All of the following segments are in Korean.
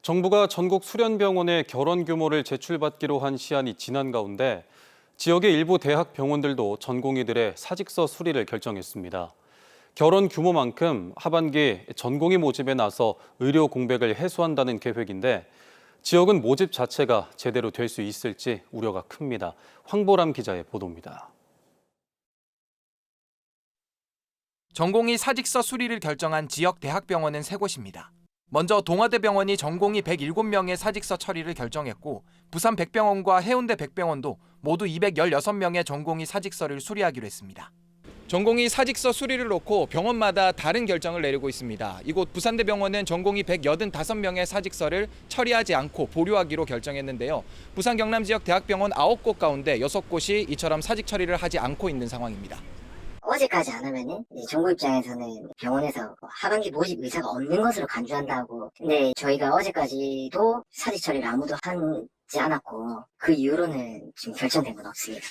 정부가 전국 수련병원의 결혼 규모를 제출받기로 한 시한이 지난 가운데 지역의 일부 대학 병원들도 전공의들의 사직서 수리를 결정했습니다. 결혼 규모만큼 하반기 전공의 모집에 나서 의료 공백을 해소한다는 계획인데 지역은 모집 자체가 제대로 될 수 있을지 우려가 큽니다. 황보람 기자의 보도입니다. 전공의 사직서 수리를 결정한 지역 대학병원은 3곳입니다. 먼저 동아대병원이 전공의 107명의 사직서 처리를 결정했고 부산 백병원과 해운대 백병원도 모두 216명의 전공의 사직서를 수리하기로 했습니다. 전공의 사직서 수리를 놓고 병원마다 다른 결정을 내리고 있습니다. 이곳 부산대병원은 전공의 185명의 사직서를 처리하지 않고 보류하기로 결정했는데요. 부산 경남 지역 대학병원 9곳 가운데 6곳이 이처럼 사직 처리를 하지 않고 있는 상황입니다. 어제까지 안 하면은 정부 입장에서는 병원에서 하반기 모집 의사가 없는 것으로 간주한다고. 근데 저희가 어제까지도 사직 처리를 아무도 하지 않았고 그 이후로는 지금 결정된 건 없습니다.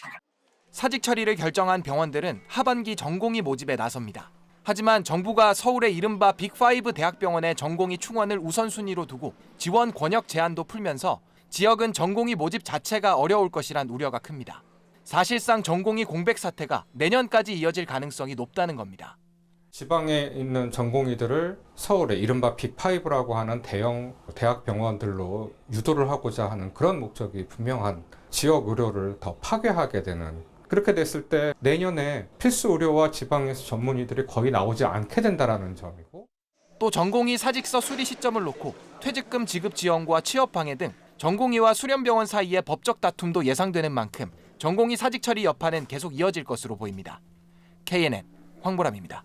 사직 처리를 결정한 병원들은 하반기 전공의 모집에 나섭니다. 하지만 정부가 서울의 이른바 빅5 대학병원의 전공의 충원을 우선순위로 두고 지원 권역 제한도 풀면서 지역은 전공의 모집 자체가 어려울 것이란 우려가 큽니다. 사실상 전공의 공백 사태가 내년까지 이어질 가능성이 높다는 겁니다. 지방에 있는 전공의들을 서울의 이른바 빅5라고 하는 대형 대학병원들로 유도를 하고자 하는 그런 목적이 분명한 지역 의료를 더 파괴하게 되는, 그렇게 됐을 때 내년에 필수 의료와 지방에서 전문의들이 거의 나오지 않게 된다는 점이고, 또 전공의 사직서 수리 시점을 놓고 퇴직금 지급 지연과 취업 방해 등 전공의와 수련병원 사이의 법적 다툼도 예상되는 만큼 전공의 사직 처리 여파는 계속 이어질 것으로 보입니다. KNN 황보람입니다.